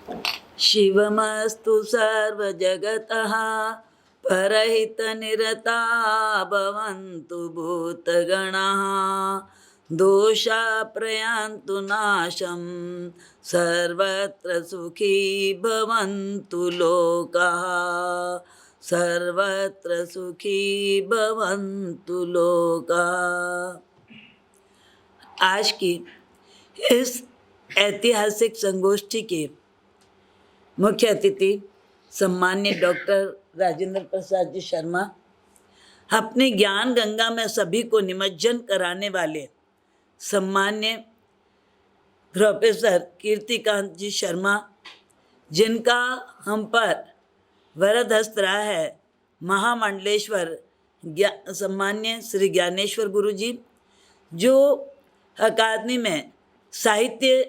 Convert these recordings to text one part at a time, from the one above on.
शिवमस्तु सर्वजगतः परहितनिरता भवन्तु भूतगणाः दोषा प्रयान्तु नाशं सर्वत्र सुखी भवन्तु लोकाः सर्वत्र सुखी भवन्तु लोकाः। आज की इस ऐतिहासिक संगोष्ठी के मुख्य अतिथि सम्मान्य डॉक्टर राजेंद्र प्रसाद जी शर्मा, अपने ज्ञान गंगा में सभी को निमज्जन कराने वाले सम्मान्य प्रोफेसर कीर्तिकांत जी शर्मा, जिनका हम पर वरद हस्त रहा है महामंडलेश्वर सम्मान्य श्री ज्ञानेश्वर गुरु जी, जो अकादमी में साहित्य,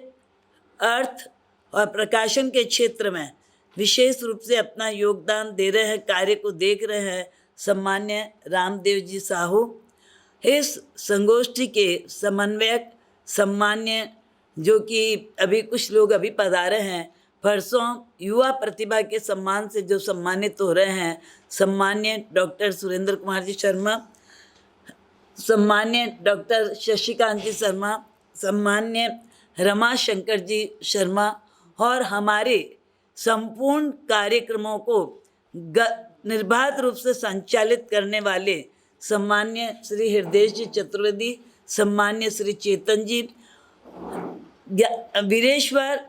अर्थ और प्रकाशन के क्षेत्र में विशेष रूप से अपना योगदान दे रहे हैं, कार्य को देख रहे हैं सम्मान्य रामदेव जी साहू। इस संगोष्ठी के समन्वयक सम्मान्य, जो कि अभी कुछ लोग अभी पधारे हैं, परसों युवा प्रतिभा के सम्मान से जो सम्मानित हो रहे हैं, सम्मान्य डॉक्टर सुरेंद्र कुमार जी शर्मा, सम्मान्य डॉक्टर शशिकांत जी शर्मा, सम्मान्य रमा शंकर जी शर्मा, और हमारे संपूर्ण कार्यक्रमों को निर्बाध रूप से संचालित करने वाले सम्मान्य श्री हृदय जी चतुर्वेदी, सम्मान्य श्री चेतन जी, वीरेश्वर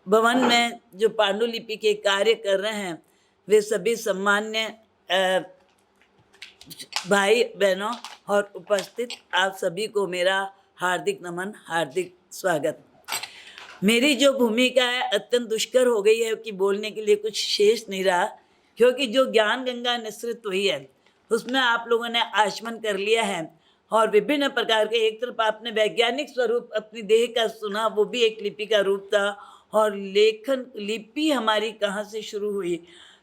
भवन में जो पांडुलिपि के कार्य कर रहे हैं, वे सभी सम्मान्य भाई बहनों और उपस्थित आप सभी को मेरा हार्दिक नमन, हार्दिक स्वागत। मेरी जो भूमिका है अत्यंत दुष्कर हो गई है कि बोलने के लिए कुछ शेष नहीं रहा, क्योंकि जो ज्ञान गंगा निश्रित हुई है उसमें आप लोगों ने आचमन कर लिया है और विभिन्न प्रकार के, एक तरफ आपने वैज्ञानिक स्वरूप अपनी देह का सुना, वो भी एक लिपि का रूप था, और लेखन लिपि हमारी कहाँ से शुरू हुई,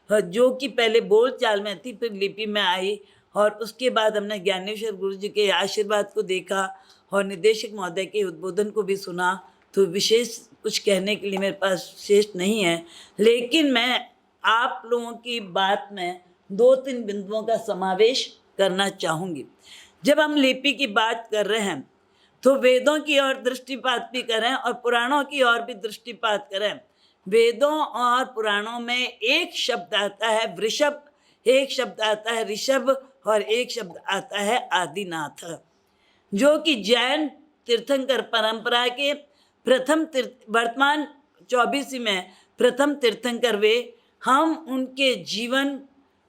जो कि पहले बोल चाल में थी, फिर लिपि में आई, और उसके बाद हमने ज्ञानेश्वर गुरु जी के आशीर्वाद को देखा और निदेशक महोदय के उद्बोधन को भी सुना। तो विशेष कुछ कहने के लिए मेरे पास शेष नहीं है, लेकिन मैं आप लोगों की बात में 2-3 बिंदुओं का समावेश करना चाहूँगी। जब हम लिपि की बात कर रहे हैं तो वेदों की ओर दृष्टिपात भी करें और पुराणों की ओर भी दृष्टिपात करें। वेदों और पुराणों में एक शब्द आता है वृषभ, एक शब्द आता है ऋषभ, और एक शब्द आता है आदिनाथ, जो कि जैन तीर्थंकर परंपरा के प्रथम वर्तमान 24 में प्रथम तीर्थंकर वे। हम उनके जीवन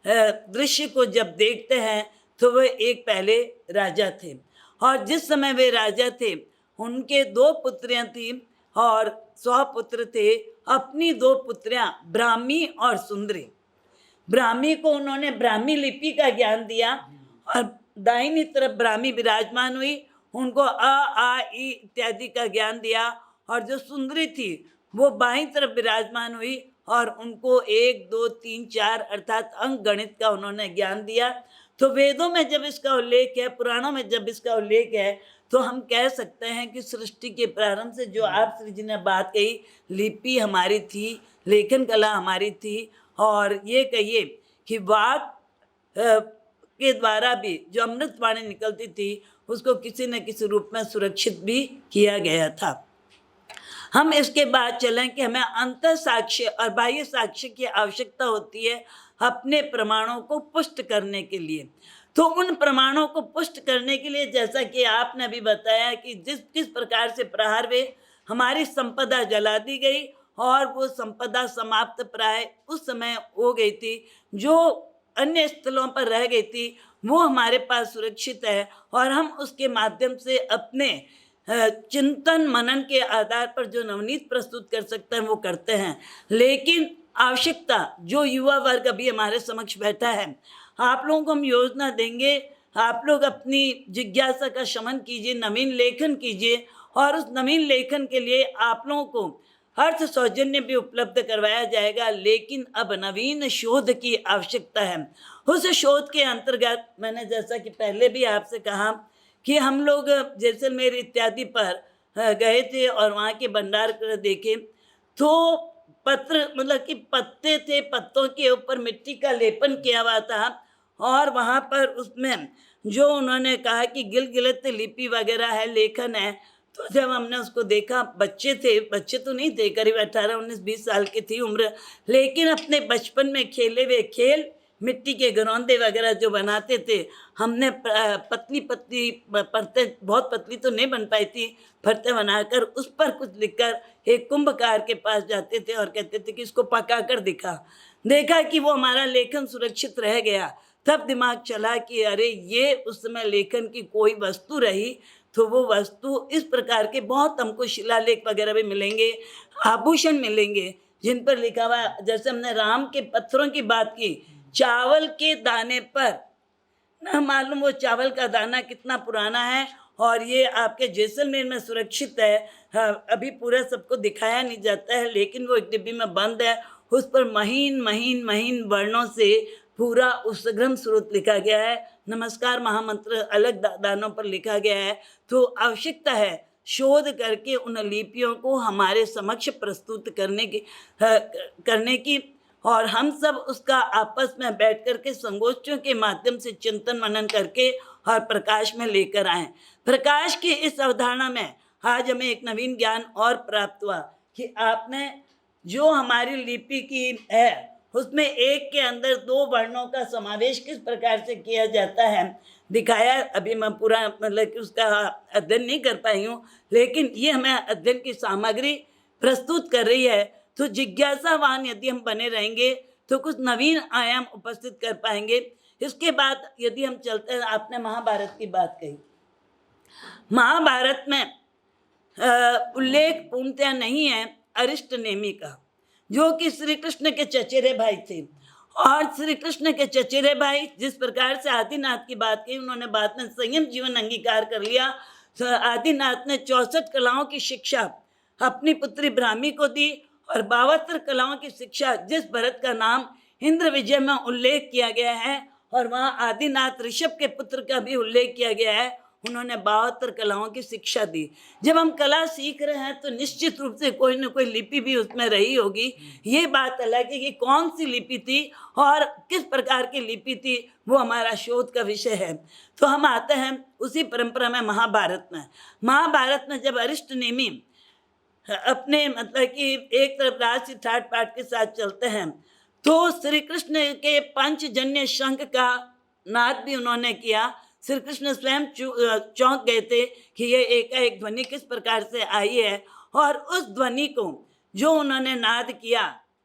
दृश्य को जब देखते हैं तो वे एक पहले राजा थे, और जिस समय वे राजा थे उनके 2 पुत्रियां थीं और 100 पुत्र थे। अपनी 2 पुत्रियां ब्राह्मी और सुंदरी, ब्राह्मी को उन्होंने ब्राह्मी लिपि का ज्ञान दिया और दाहिनी तरफ ब्राह्मी विराजमान हुई, उनको अ आ इ इत्यादि का ज्ञान दिया, और जो सुंदरी थी वो बाईं तरफ विराजमान हुई और उनको 1 2 3 4 अर्थात अंक गणित का उन्होंने ज्ञान दिया। तो वेदों में जब इसका उल्लेख है, पुराणों में जब इसका उल्लेख है, तो हम कह सकते हैं कि सृष्टि के प्रारंभ से जो आप श्री जी ने बात कही, लिपि हमारी थी, लेखन कला हमारी थी, और ये कहिए कि वाक के द्वारा भी जो अमृत वाणी निकलती थी उसको किसी न किसी रूप में सुरक्षित भी किया गया था। हम इसके बाद चलें कि हमें अंतर साक्ष्य और बाह्य साक्ष्य की आवश्यकता होती है अपने प्रमाणों को पुष्ट करने के लिए। तो उन प्रमाणों को पुष्ट करने के लिए, जैसा कि आपने अभी बताया कि किस प्रकार से प्रहार वे हमारी संपदा जला दी गई और वो संपदा समाप्त प्राय उस समय हो गई थी, जो अन्य स्थलों पर रह गई थी वो हमारे पास सुरक्षित है, और हम उसके माध्यम से अपने चिंतन मनन के आधार पर जो नवनीत प्रस्तुत कर सकते हैं वो करते हैं। लेकिन आवश्यकता, जो युवा वर्ग अभी हमारे समक्ष बैठा है, आप लोगों को हम योजना देंगे, आप लोग अपनी जिज्ञासा का शमन कीजिए, नवीन लेखन कीजिए, और उस नवीन लेखन के लिए आप लोगों को अर्थ सौजन्य भी उपलब्ध करवाया जाएगा। लेकिन अब नवीन शोध की आवश्यकता है। उस शोध के अंतर्गत मैंने जैसा कि पहले भी आपसे कहा कि हम लोग जैसलमेर इत्यादि पर गए थे और वहाँ के भंडार देखे, तो पत्र मतलब कि पत्ते थे, पत्तों के ऊपर मिट्टी का लेपन किया हुआ था और वहाँ पर उसमें जो उन्होंने कहा कि गिलगिलित लिपि वगैरह है, लेखन है। तो जब हमने उसको देखा, बच्चे थे, बच्चे तो नहीं थे, करीब 18, 19, 20 साल की थी उम्र, लेकिन अपने बचपन में खेले हुए खेल, मिट्टी के घरौंदे वगैरह जो बनाते थे, हमने पतली पतली परतें, बहुत पतली तो नहीं बन पाई थी, परतें बनाकर उस पर कुछ लिखकर एक कुंभकार के पास जाते थे और कहते थे कि इसको पका कर दिखा। देखा कि वो हमारा लेखन सुरक्षित रह गया। तब दिमाग चला कि अरे ये उस समय लेखन की कोई वस्तु रही तो वो वस्तु इस प्रकार के बहुत हमको शिलालेख वगैरह भी मिलेंगे, आभूषण मिलेंगे जिन पर लिखा हुआ, जैसे हमने राम के पत्थरों की बात की, चावल के दाने पर ना मालूम वो चावल का दाना कितना पुराना है और ये आपके जैसलमेर में सुरक्षित है। हाँ, अभी पूरा सबको दिखाया नहीं जाता है, लेकिन वो एक डिब्बी में बंद है। उस पर महीन महीन महीन वर्णों से पूरा उस्सग्रम स्रोत लिखा गया है, नमस्कार महामंत्र अलग दानों पर लिखा गया है। तो आवश्यकता है शोध करके उन लिपियों को हमारे समक्ष प्रस्तुत करने की और हम सब उसका आपस में बैठ कर के संगोष्ठियों के माध्यम से चिंतन मनन करके और प्रकाश में लेकर आए। प्रकाश की इस अवधारणा में आज हमें एक नवीन ज्ञान और प्राप्त हुआ कि आपने जो हमारी लिपि की है उसमें एक के अंदर 2 वर्णों का समावेश किस प्रकार से किया जाता है दिखाया। अभी मैं पूरा मतलब कि उसका अध्ययन नहीं कर पाई हूँ, लेकिन ये हमें अध्ययन की सामग्री प्रस्तुत कर रही है। तो जिज्ञासावान यदि हम बने रहेंगे तो कुछ नवीन आयाम उपस्थित कर पाएंगे। इसके बाद यदि हम चलते हैं, आपने महाभारत की बात कही। महाभारत में उल्लेख पूर्णतः नहीं है अरिष्टनेमी का, जो कि श्री कृष्ण के चचेरे भाई थे। और श्री कृष्ण के चचेरे भाई जिस प्रकार से आदिनाथ की बात की, उन्होंने बाद में संयम जीवन अंगीकार कर लिया। आदिनाथ ने 64 कलाओं की शिक्षा अपनी पुत्री ब्राह्मी को दी और 72 कलाओं की शिक्षा जिस भरत का नाम इंद्र विजय में उल्लेख किया गया है और वहाँ आदिनाथ ऋषभ के पुत्र का भी उल्लेख किया गया है, उन्होंने 72 कलाओं की शिक्षा दी। जब हम कला सीख रहे हैं तो निश्चित रूप से कोई न कोई लिपि भी उसमें रही होगी। ये बात अलग है कि कौन सी लिपि थी और किस प्रकार की लिपि थी, वो हमारा शोध का विषय है। तो हम आते हैं उसी परंपरा में महाभारत में। महाभारत में जब अरिष्टनेमी अपने मतलब कि एक तरफ राजसी ठाट पाट के साथ चलते हैं तो श्री कृष्ण के पंचजन्य शंख का नाद भी उन्होंने किया। श्री कृष्ण स्वयं चौंक गए थे कि ये एकाएक ध्वनि किस प्रकार से आई है। और उस ध्वनि को जो उन्होंने नाद किया,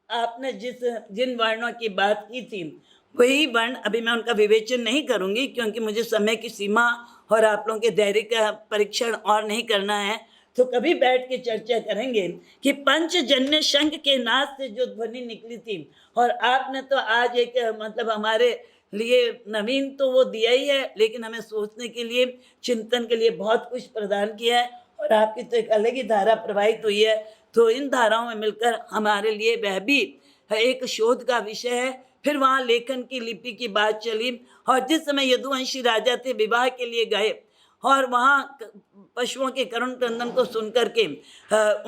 आपने जिन वर्णों की बात की थी वही वर्ण, अभी मैं उनका विवेचन नहीं करूंगी क्योंकि मुझे समय की सीमा और आप लोगों के धैर्य का परीक्षण और नहीं करना है। तो कभी बैठ के चर्चा करेंगे कि पंचजन्य शंख के नाद से जो ध्वनि निकली थी। और आपने तो आज एक मतलब हमारे लिए नवीन तो वो दिया ही है, लेकिन हमें सोचने के लिए, चिंतन के लिए बहुत कुछ प्रदान किया है और आपकी तो एक अलग ही धारा प्रवाहित हुई है। तो इन धाराओं में मिलकर हमारे लिए वह भी एक शोध का विषय है। फिर वहाँ लेखन की लिपि की बात चली और जिस समय यदुवंशी राजा थे विवाह के लिए गए और वहाँ पशुओं के करुण क्रंदन को सुन करके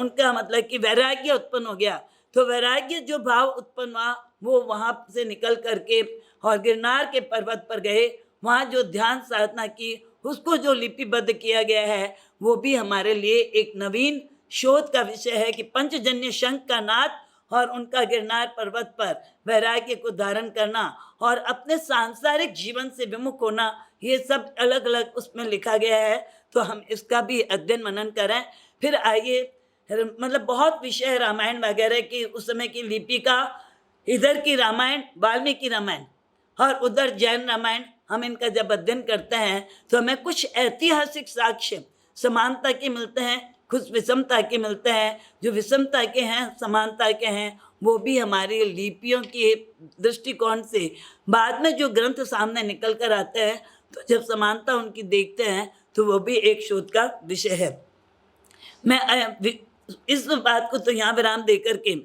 उनका मतलब कि वैराग्य उत्पन्न हो गया। तो वैराग्य जो भाव उत्पन्न हुआ वो वहाँ से निकल करके और गिरनार के पर्वत पर गए, वहाँ जो ध्यान साधना की उसको जो लिपिबद्ध किया गया है वो भी हमारे लिए एक नवीन शोध का विषय है कि पंचजन्य शंख का नाद और उनका गिरनार पर्वत पर वैराग्य को धारण करना और अपने सांसारिक जीवन से विमुख होना, ये सब अलग अलग उसमें लिखा गया है। तो हम इसका भी अध्ययन मनन करें। फिर आइए, मतलब बहुत विषय है रामायण वगैरह की, उस समय की लिपि का, इधर की रामायण वाल्मीकि रामायण और उधर जैन रामायण, हम इनका जब अध्ययन करते हैं तो हमें कुछ ऐतिहासिक साक्ष्य समानता के मिलते हैं, कुछ विषमता के मिलते हैं। जो विषमता के हैं, समानता के हैं, वो भी हमारी लिपियों के दृष्टिकोण से बाद में जो ग्रंथ सामने निकल कर आते हैं तो जब समानता उनकी देखते हैं तो वो भी एक शोध का विषय है। मैं इस बात को तो यहाँ विराम दे करके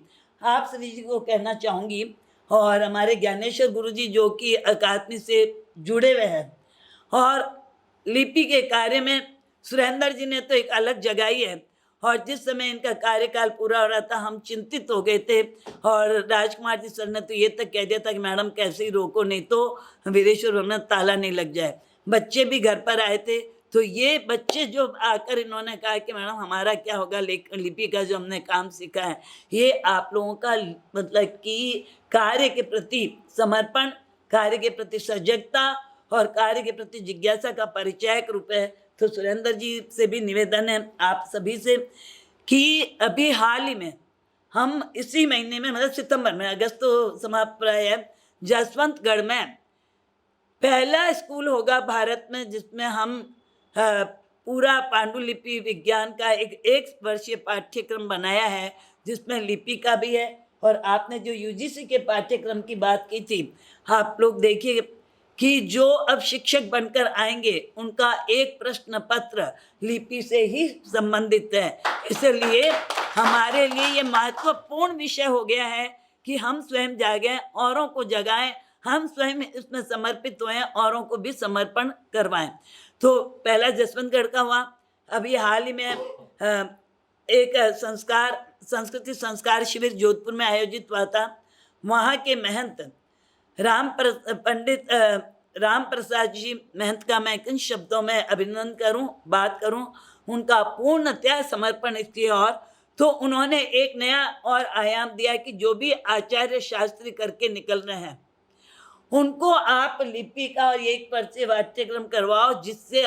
आप सभी जी को कहना चाहूँगी और हमारे ज्ञानेश्वर गुरु जी जो कि अकादमी से जुड़े हुए हैं और लिपि के कार्य में सुरेंद्र जी ने तो एक अलग जगाई है और जिस समय इनका कार्यकाल पूरा हो रहा था हम चिंतित हो गए थे, और राजकुमार जी सर ने तो ये तक कह दिया था कि मैडम कैसे ही रोको, नहीं तो वीरेश्वर भवन में ताला नहीं लग जाए। बच्चे भी घर पर आए थे, तो ये बच्चे जो आकर इन्होंने कहा कि मैडम हमारा क्या होगा, लिपि का जो हमने काम सीखा है, ये आप लोगों का मतलब कि कार्य के प्रति समर्पण, कार्य के प्रति सजगता और कार्य के प्रति जिज्ञासा का परिचायक रूप है। तो सुरेंद्र जी से भी निवेदन है आप सभी से कि अभी हाल ही में हम इसी महीने में मतलब सितंबर में, अगस्त तो समाप्त प्राय है, जसवंतगढ़ में पहला स्कूल होगा भारत में जिसमें हम पूरा पांडुलिपि विज्ञान का एक वर्षीय पाठ्यक्रम बनाया है, जिसमें लिपि का भी है। और आपने जो यूजीसी के पाठ्यक्रम की बात की थी, आप लोग देखिए कि जो अब शिक्षक बनकर आएंगे उनका एक प्रश्न पत्र लिपि से ही संबंधित है। इसलिए हमारे लिए ये महत्वपूर्ण विषय हो गया है कि हम स्वयं जागें, औरों को जगाएं, हम स्वयं इसमें समर्पित हुए, औरों को भी समर्पण करवाएं। तो पहला जसवंतगढ़ का हुआ। अभी हाल ही में एक संस्कृति संस्कार शिविर जोधपुर में आयोजित हुआ था। वहाँ के महंत पंडित राम प्रसाद जी महंत का मैं किन शब्दों में अभिनंदन करूं, बात करूं, उनका पूर्णतया समर्पण इसकी। और तो उन्होंने एक नया और आयाम दिया कि जो भी आचार्य शास्त्री करके निकल रहे हैं उनको आप लिपि का और एक परिचय पाठ्यक्रम करवाओ, जिससे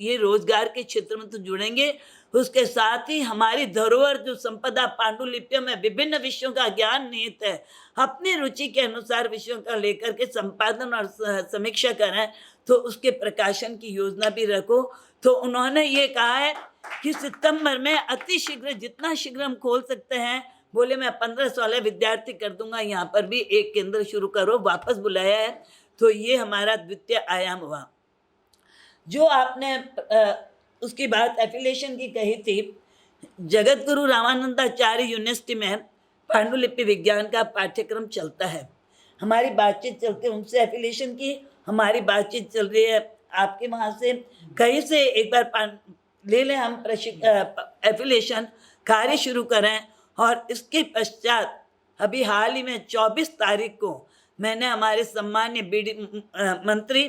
ये रोजगार के क्षेत्र में तो जुड़ेंगे, उसके साथ ही हमारी धरोहर जो संपदा पांडुलिपियों में विभिन्न विषयों का ज्ञान निहित है, अपनी रुचि के अनुसार विषयों का लेकर के संपादन और समीक्षा करें, तो उसके प्रकाशन की योजना भी रखो। तो उन्होंने ये कहा है कि सितंबर में अति शीघ्र, जितना शीघ्र हम खोल सकते हैं, बोले मैं 15-16 विद्यार्थी कर दूंगा, यहाँ पर भी एक केंद्र शुरू करो, वापस बुलाया है। तो ये हमारा द्वितीय आयाम हुआ। जो आपने उसकी बात एफिलिएशन की कही थी, जगत गुरु रामानंदाचार्य यूनिवर्सिटी में पांडुलिपि विज्ञान का पाठ्यक्रम चलता है। हमारी बातचीत चलती है, उनसे एफिलिएशन की हमारी बातचीत चल रही है। आपके वहाँ से कहीं से एक बार ले लें हम एफिलिएशन, कार्य शुरू करें। और इसके पश्चात अभी हाल ही में 24 तारीख को मैंने हमारे सम्मान्य मंत्री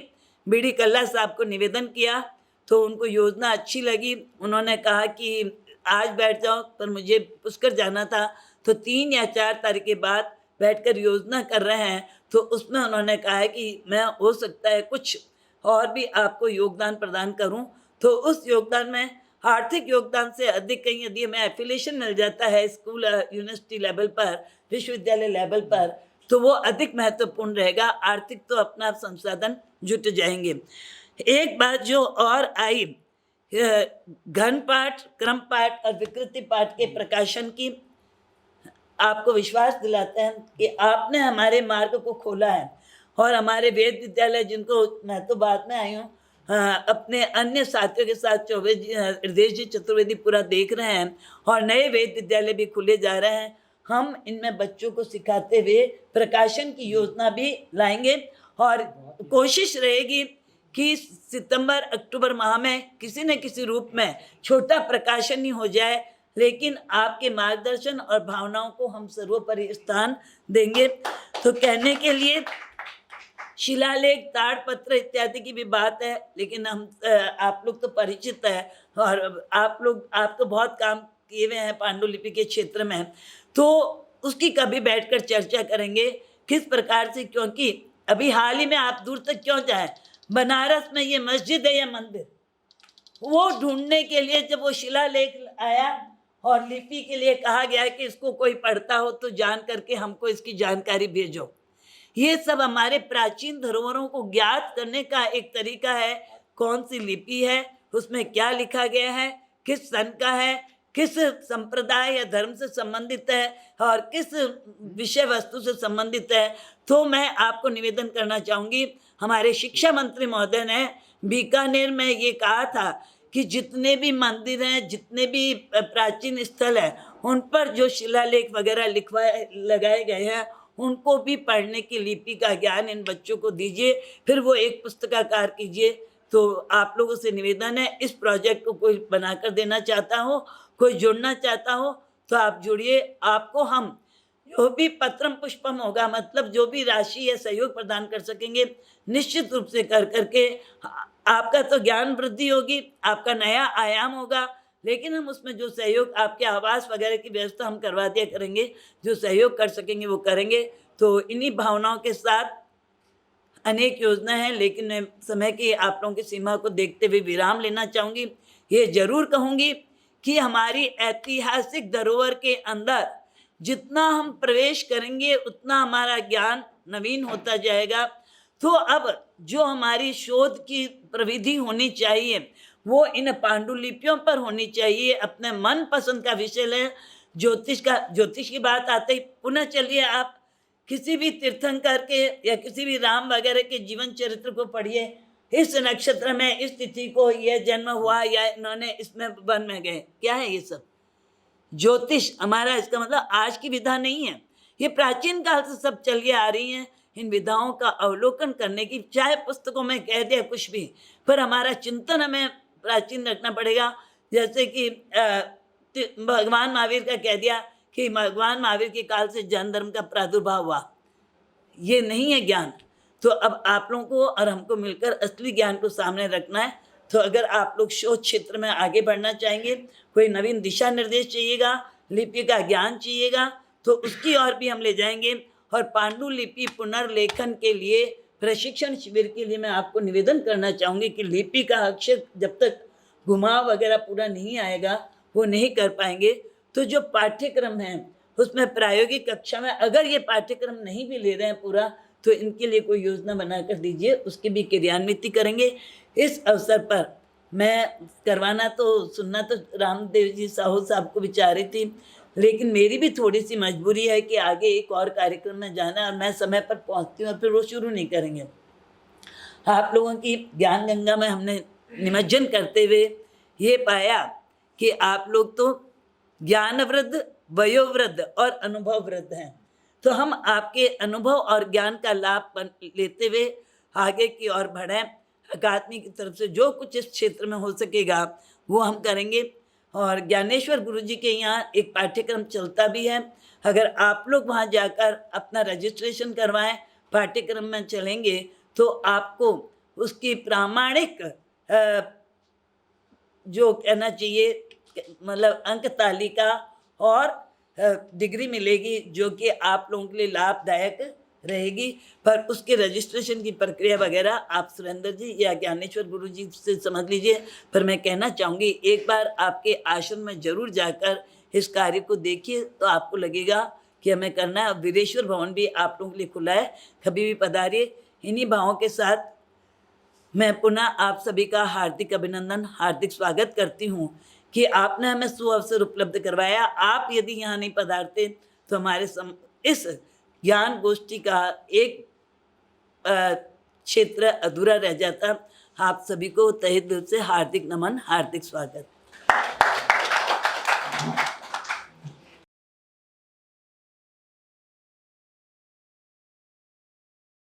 बीडी कल्ला साहब को निवेदन किया, तो उनको योजना अच्छी लगी। उन्होंने कहा कि आज बैठ जाओ, पर मुझे पुष्कर जाना था, तो 3 या 4 तारीख के बाद बैठकर योजना कर रहे हैं। तो उसमें उन्होंने कहा है कि मैं हो सकता है कुछ और भी आपको योगदान प्रदान करूं। तो उस योगदान में आर्थिक योगदान से अधिक कहीं यदि हमें एफिलिएशन मिल जाता है स्कूल यूनिवर्सिटी लेवल पर, विश्वविद्यालय लेवल पर, तो वो अधिक महत्वपूर्ण रहेगा। आर्थिक तो अपना आप संसाधन जुट जाएंगे। एक बात जो और आई, घन पाठ, क्रम पाठ और विकृति पाठ के प्रकाशन की, आपको विश्वास दिलाते हैं कि आपने हमारे मार्ग को खोला है। और हमारे वेद विद्यालय, जिनको मैं तो बाद में आई हूँ, अपने अन्य साथियों के साथ हृदय जी चतुर्वेदी पूरा देख रहे हैं, और नए वेद विद्यालय भी खुले जा रहे हैं। हम इनमें बच्चों को सिखाते हुए प्रकाशन की योजना भी लाएंगे, और कोशिश रहेगी कि सितंबर अक्टूबर माह में किसी न किसी रूप में छोटा प्रकाशन ही हो जाए, लेकिन आपके मार्गदर्शन और भावनाओं को हम सर्वोपरि स्थान देंगे। तो कहने के लिए शिलालेख, ताड़पत्र इत्यादि की भी बात है, लेकिन हम आप लोग तो परिचित है, और आप तो बहुत काम किए हुए हैं पांडुलिपि के क्षेत्र में, तो उसकी कभी बैठकर चर्चा करेंगे किस प्रकार से। क्योंकि अभी हाल ही में आप दूर तक क्यों जाएं, बनारस में ये मस्जिद है या मंदिर, वो ढूंढने के लिए जब वो शिलालेख आया और लिपि के लिए कहा गया कि इसको कोई पढ़ता हो तो जान करके हमको इसकी जानकारी भेजो। ये सब हमारे प्राचीन धरोहरों को ज्ञात करने का एक तरीका है। कौन सी लिपि है, उसमें क्या लिखा गया है, किस सन का है, किस संप्रदाय या धर्म से संबंधित है, और किस विषय वस्तु से संबंधित है। तो मैं आपको निवेदन करना चाहूँगी, हमारे शिक्षा मंत्री महोदय ने बीकानेर में ये कहा था कि जितने भी मंदिर हैं, जितने भी प्राचीन स्थल हैं, उन पर जो शिलालेख वगैरह लगाए गए हैं, उनको भी पढ़ने की लिपि का ज्ञान इन बच्चों को दीजिए, फिर वो एक पुस्तकाकार कीजिए। तो आप लोगों से निवेदन है, इस प्रोजेक्ट को कोई बनाकर देना चाहता हो, कोई जुड़ना चाहता हो तो आप जुड़िए। आपको हम जो भी पत्रम पुष्पम होगा, मतलब जो भी राशि या सहयोग प्रदान कर सकेंगे, निश्चित रूप से कर करके आपका तो ज्ञान वृद्धि होगी, आपका नया आयाम होगा। लेकिन हम उसमें जो सहयोग, आपके आवास वगैरह की व्यवस्था हम करवा दिया करेंगे, जो सहयोग कर सकेंगे वो करेंगे। तो इन्हीं भावनाओं के साथ अनेक योजना है, लेकिन मैं समय की आप लोगों की सीमा को देखते हुए विराम लेना चाहूँगी। ये ज़रूर कहूँगी कि हमारी ऐतिहासिक धरोहर के अंदर जितना हम प्रवेश करेंगे उतना हमारा ज्ञान नवीन होता जाएगा। तो अब जो हमारी शोध की प्रविधि होनी चाहिए वो इन पांडुलिपियों पर होनी चाहिए। अपने मन पसंद का विषय लें। ज्योतिष की बात आते ही पुनः चलिए आप किसी भी तीर्थंकर के या किसी भी राम वगैरह के जीवन चरित्र को पढ़िए। इस नक्षत्र में इस तिथि को यह जन्म हुआ या इन्होंने इसमें वन में गए, क्या है ये सब? ज्योतिष हमारा, इसका मतलब आज की विधा नहीं है, ये प्राचीन काल से सब चलिए आ रही हैं। इन विधाओं का अवलोकन करने की, चाहे पुस्तकों में कह दिया कुछ भी, पर हमारा चिंतन हमें प्राचीन रखना पड़ेगा। जैसे कि भगवान महावीर का कह दिया कि भगवान महावीर के काल से जैन धर्म का प्रादुर्भाव हुआ, ये नहीं है ज्ञान। तो अब आप लोगों को और हमको मिलकर असली ज्ञान को सामने रखना है। तो अगर आप लोग शोध क्षेत्र में आगे बढ़ना चाहेंगे, कोई नवीन दिशा निर्देश चाहिएगा, लिपि का ज्ञान चाहिएगा, तो उसकी ओर भी हम ले जाएंगे। और पांडुलिपि पुनर्लेखन के लिए प्रशिक्षण शिविर के लिए मैं आपको निवेदन करना चाहूँगी कि लिपि का अक्षर जब तक घुमाव वगैरह पूरा नहीं आएगा वो नहीं कर पाएंगे। तो जो पाठ्यक्रम है उसमें प्रायोगिक कक्षा में अगर ये पाठ्यक्रम नहीं भी ले रहे हैं पूरा, तो इनके लिए कोई योजना बनाकर दीजिए, उसकी भी क्रियान्विति करेंगे। इस अवसर पर मैं करवाना तो, सुनना तो रामदेव जी साहू साहब को विचार रही थी, लेकिन मेरी भी थोड़ी सी मजबूरी है कि आगे एक और कार्यक्रम में जाना है और मैं समय पर पहुंचती हूँ और फिर वो शुरू नहीं करेंगे। आप लोगों की ज्ञान गंगा में हमने निमज्जन करते हुए ये पाया कि आप लोग तो ज्ञान वृद्ध, वयोवृद्ध और अनुभव वृद्ध हैं। तो हम आपके अनुभव और ज्ञान का लाभ लेते हुए आगे की ओर बढ़ें। अकादमी की तरफ से जो कुछ इस क्षेत्र में हो सकेगा वो हम करेंगे। और ज्ञानेश्वर गुरुजी के यहाँ एक पाठ्यक्रम चलता भी है, अगर आप लोग वहाँ जाकर अपना रजिस्ट्रेशन करवाएं, पाठ्यक्रम में चलेंगे तो आपको उसकी प्रामाणिक जो कहना चाहिए, मतलब अंक तालिका और डिग्री मिलेगी, जो कि आप लोगों के लिए लाभदायक रहेगी। पर उसके रजिस्ट्रेशन की प्रक्रिया वगैरह आप सुरेंद्र जी या ज्ञानेश्वर गुरु जी से समझ लीजिए। पर मैं कहना चाहूँगी एक बार आपके आश्रम में जरूर जाकर इस कार्य को देखिए, तो आपको लगेगा कि हमें करना है। वीरेश्वर भवन भी आप लोगों के लिए खुला है, कभी भी पधारिए। इन्हीं भावों के साथ मैं पुनः आप सभी का हार्दिक अभिनंदन, हार्दिक स्वागत करती हूँ कि आपने हमें सुअवसर उपलब्ध करवाया। आप यदि यहाँ नहीं पधारते तो हमारे इस ज्ञान गोष्ठी का एक क्षेत्र अधूरा रह जाता। आप सभी को तहे दिल से हार्दिक नमन, हार्दिक स्वागत।